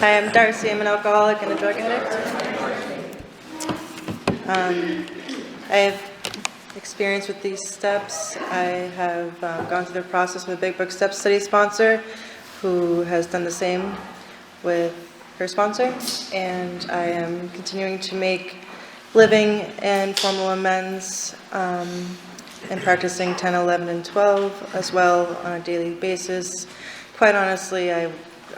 Hi, I'm Darcie. I'm an alcoholic and a drug addict. I have experience with these steps. I have gone through the process with a Big Book Step Study sponsor who has done the same with her sponsor, and I am continuing to make living and formal amends and practicing 10, 11, and 12 as well on a daily basis. Quite honestly,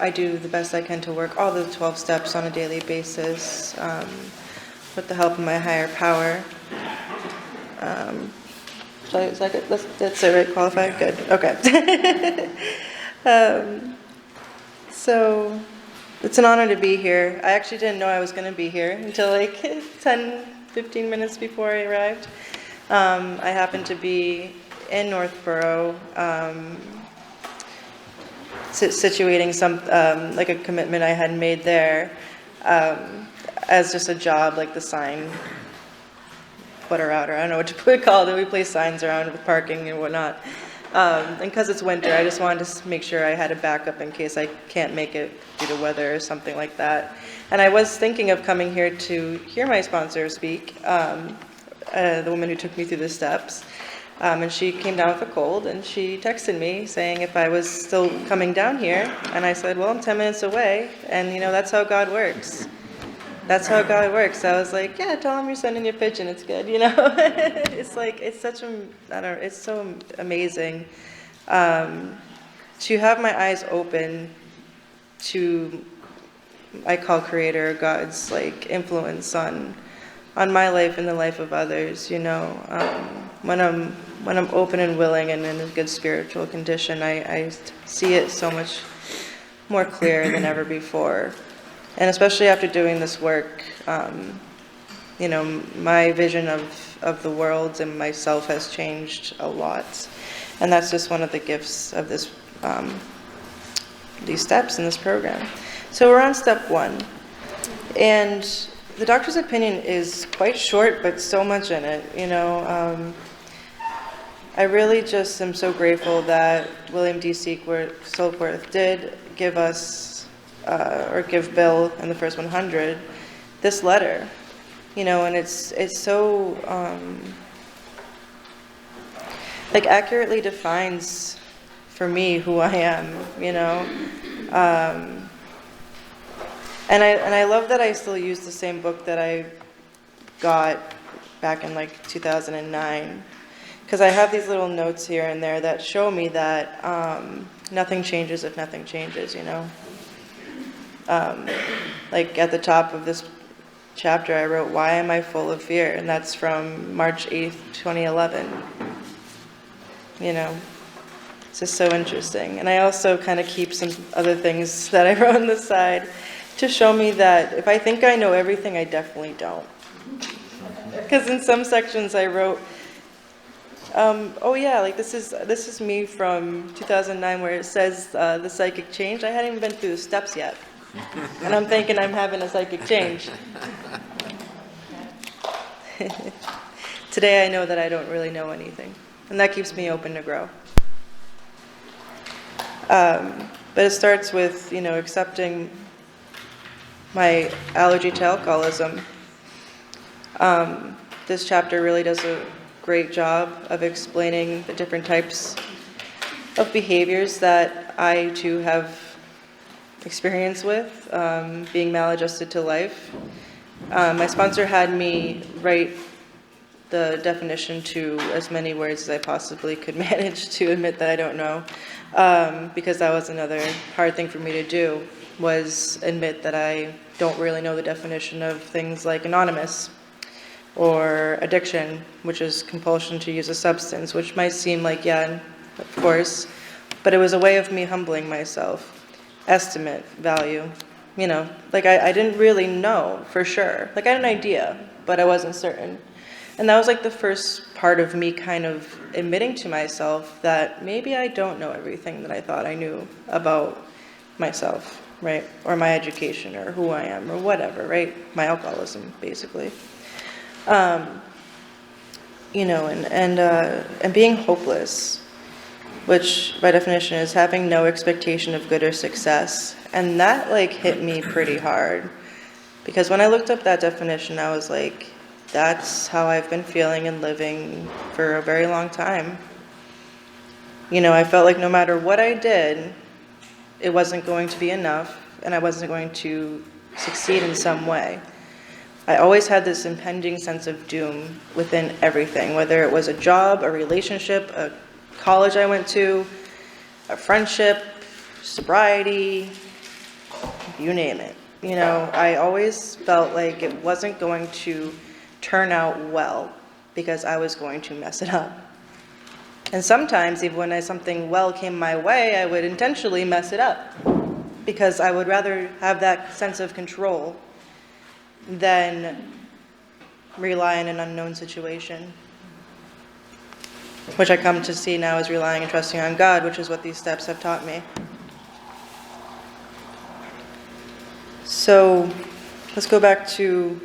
I do the best I can to work all the 12 steps on a daily basis with the help of my higher power. Is that good? That's it, right? Qualified? Good. Okay. So it's an honor to be here. I actually didn't know I was going to be here until like 10, 15 minutes before I arrived. I happened to be in Northborough, situating some like a commitment I had made there as just a job, like the sign putter outer. I don't know what to call it. We place signs around with parking and whatnot. And because it's winter, I just wanted to make sure I had a backup in case I can't make it due to weather or something like that. And I was thinking of coming here to hear my sponsor speak, the woman who took me through the steps. And she came down with a cold, and she texted me saying if I was still coming down here. And I said, well, I'm 10 minutes away, and that's how God works. That's how God works. I was like, yeah, tell him you're sending your pigeon. It's good, It's like, it's such it's so amazing to have my eyes open to, I call Creator God's like influence on my life and the life of others. When I'm open and willing and in a good spiritual condition, I see it so much more clear than ever before. And especially after doing this work, my vision of the world and myself has changed a lot. And that's just one of the gifts of this, these steps in this program. So we're on step 1. And the doctor's opinion is quite short, but so much in it, I really just am so grateful that William D. Silkworth did give us, or give Bill in the first 100, this letter, and it's so, like accurately defines for me who I am, and I love that I still use the same book that I got back in like 2009, because I have these little notes here and there that show me that nothing changes if nothing changes, like at the top of this chapter I wrote, why am I full of fear? And that's from March 8th, 2011. It's just so interesting. And I also kind of keep some other things that I wrote on the side to show me that if I think I know everything, I definitely don't. Because in some sections I wrote, oh yeah, like this is me from 2009 where it says the psychic change. I hadn't even been through the steps yet. And I'm thinking I'm having a psychic change. Today I know that I don't really know anything. And that keeps me open to grow. But it starts with, accepting my allergy to alcoholism. This chapter really does a great job of explaining the different types of behaviors that I too have experience with, being maladjusted to life. My sponsor had me write the definition to as many words as I possibly could manage to admit that I don't know, because that was another hard thing for me to do, was admit that I don't really know the definition of things like anonymous or addiction, which is compulsion to use a substance, which might seem like, yeah, of course, but it was a way of me humbling myself. Estimate, value, like I didn't really know for sure. Like I had an idea, but I wasn't certain. And that was like the first part of me kind of admitting to myself that maybe I don't know everything that I thought I knew about myself, right? Or my education, or who I am, or whatever, right? My alcoholism, basically. And being hopeless. which by definition is having no expectation of good or success. And that like hit me pretty hard, because when I looked up that definition, I was like, that's how I've been feeling and living for a very long time. You know, I felt like no matter what I did, it wasn't going to be enough, and I wasn't going to succeed in some way. I always had this impending sense of doom within everything, whether it was a job, a relationship, a college I went to, a friendship, sobriety, you name it. You know, I always felt like it wasn't going to turn out well because I was going to mess it up. And sometimes, even when something well came my way, I would intentionally mess it up because I would rather have that sense of control than rely on an unknown situation, which I come to see now as relying and trusting on God, which is what these steps have taught me. So let's go back to,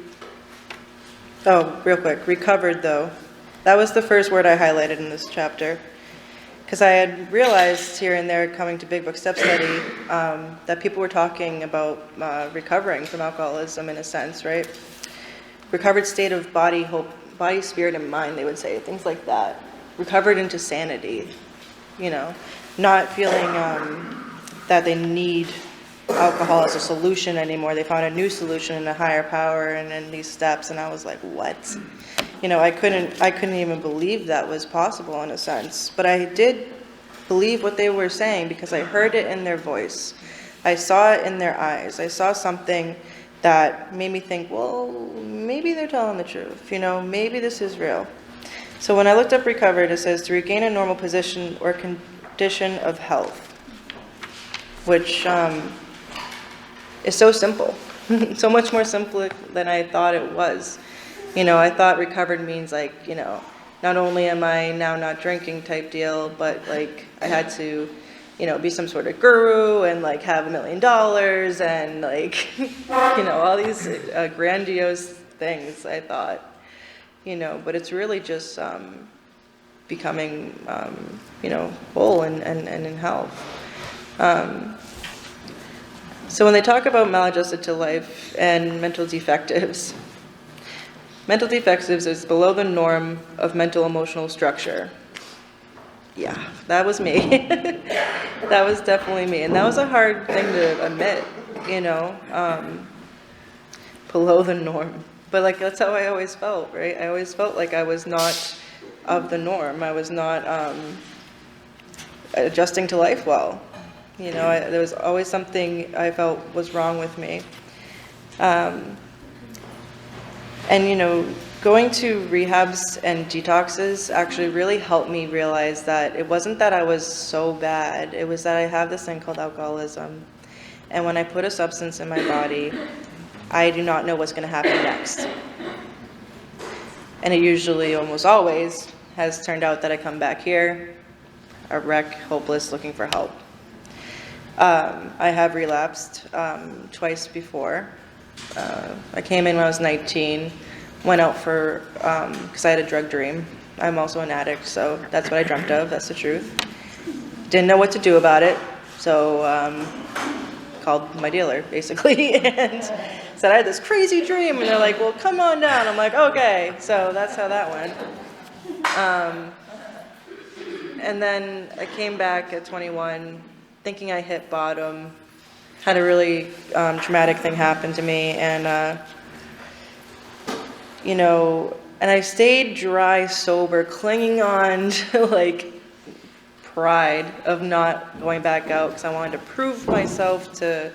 real quick, recovered though. That was the first word I highlighted in this chapter, because I had realized here and there coming to Big Book Step Study that people were talking about recovering from alcoholism in a sense, right? Recovered state of body, spirit, and mind, they would say, things like that. Recovered into sanity, you know, not feeling that they need alcohol as a solution anymore. They found a new solution in a higher power and in these steps, and I was like, what? You know, I couldn't even believe that was possible in a sense. But I did believe what they were saying because I heard it in their voice. I saw it in their eyes. I saw something that made me think, well, maybe they're telling the truth. You know, maybe this is real. So when I looked up recovered, it says to regain a normal position or condition of health, which is so simple, so much more simple than I thought it was. You know, I thought recovered means like, you know, not only am I now not drinking type deal, but like I had to, you know, be some sort of guru and like have $1 million and like, you know, all these grandiose things I thought, you know, but it's really just becoming, you know, whole and in health. So when they talk about maladjusted to life and mental defectives, mental defectives is below the norm of mental emotional structure. Yeah, that was me. That was definitely me. And that was a hard thing to admit, you know, below the norm. But like, that's how I always felt, right? I always felt like I was not of the norm. I was not adjusting to life well. You know, there was always something I felt was wrong with me. And, you know, going to rehabs and detoxes actually really helped me realize that it wasn't that I was so bad. It was that I have this thing called alcoholism. And when I put a substance in my body, I do not know what's going to happen next. And it usually, almost always, has turned out that I come back here, a wreck, hopeless, looking for help. I have relapsed twice before. I came in when I was 19, went out for, because I had a drug dream. I'm also an addict, so that's what I dreamt of, that's the truth. Didn't know what to do about it, so called my dealer, basically, and said I had this crazy dream, and they're like, well, come on down. I'm like, okay, so that's how that went. And then I came back at 21, thinking I hit bottom, had a really traumatic thing happen to me, and you know, and I stayed dry, sober, clinging on to like pride of not going back out because I wanted to prove myself to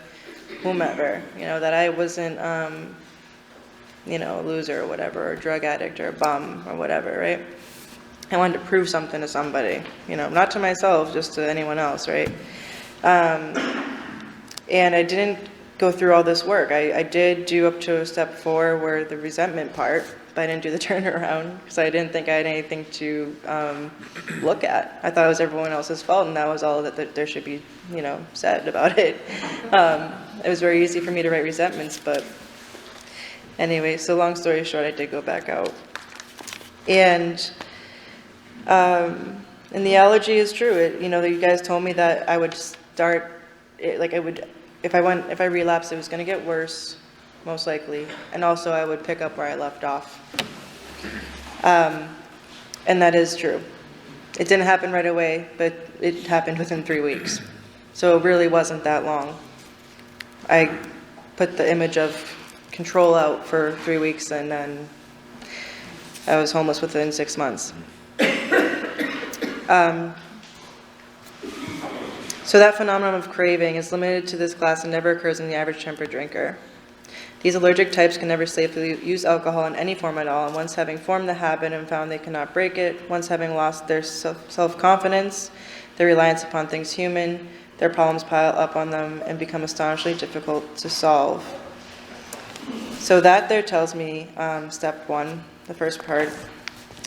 whomever, you know, that I wasn't, you know, a loser or whatever, or a drug addict or a bum or whatever, right? I wanted to prove something to somebody, you know, not to myself, just to anyone else, right? And I didn't go through all this work. I did do up to step 4 where the resentment part, but I didn't do the turnaround because I didn't think I had anything to look at. I thought it was everyone else's fault, and that was all that there should be, you know, said about it. It was very easy for me to write resentments, but anyway, so long story short, I did go back out. And And the allergy is true. You guys told me that I would start, if I relapsed, it was going to get worse, most likely. And also I would pick up where I left off. And that is true. It didn't happen right away, but it happened within 3 weeks. So it really wasn't that long. I put the image of control out for 3 weeks, and then I was homeless within 6 months. So that phenomenon of craving is limited to this class and never occurs in the average temperate drinker. These allergic types can never safely use alcohol in any form at all, and once having formed the habit and found they cannot break it, once having lost their self-confidence, their reliance upon things human, their problems pile up on them and become astonishingly difficult to solve. So that there tells me, step one, the first part,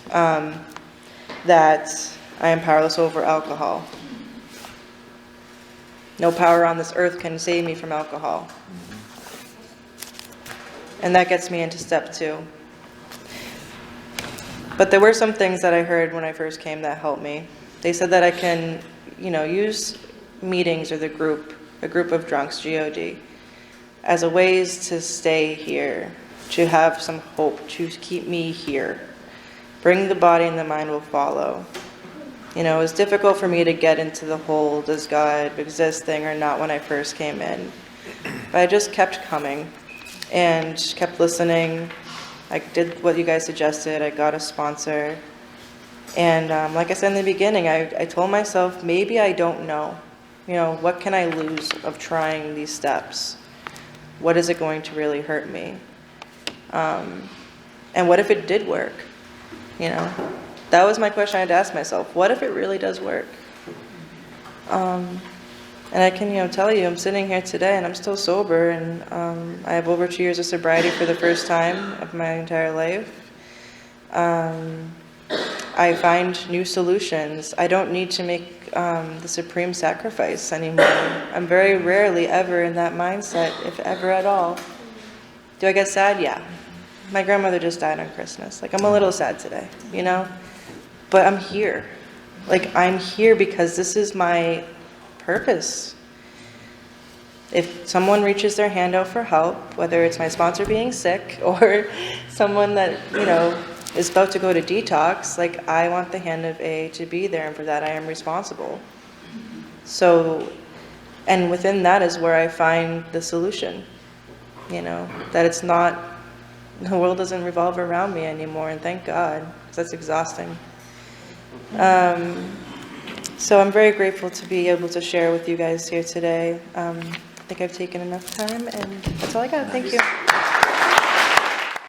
that I am powerless over alcohol. No power on this earth can save me from alcohol. And that gets me into step two. But there were some things that I heard when I first came that helped me. They said that I can, use meetings or a group of drunks, GOD, as a ways to stay here, to have some hope, to keep me here. Bring the body and the mind will follow. It was difficult for me to get into the whole does God exist thing or not when I first came in. But I just kept coming and kept listening. I did what you guys suggested. I got a sponsor. And like I said in the beginning, I told myself, maybe I don't know. What can I lose of trying these steps? What is it going to really hurt me? And what if it did work? That was my question I had to ask myself. What if it really does work? And I can, tell you, I'm sitting here today and I'm still sober, and I have over 2 years of sobriety for the first time of my entire life. I find new solutions. I don't need to make the supreme sacrifice anymore. I'm very rarely ever in that mindset, if ever at all. Do I get sad? Yeah. My grandmother just died on Christmas. I'm a little sad today, But I'm here. I'm here because this is my purpose. If someone reaches their hand out for help, whether it's my sponsor being sick or someone that, is about to go to detox, I want the hand of A to be there, and for that I am responsible. So, and within that is where I find the solution, that it's not, the world doesn't revolve around me anymore, and thank God, because that's exhausting. So I'm very grateful to be able to share with you guys here today. I think I've taken enough time, and that's all I got. Thank you.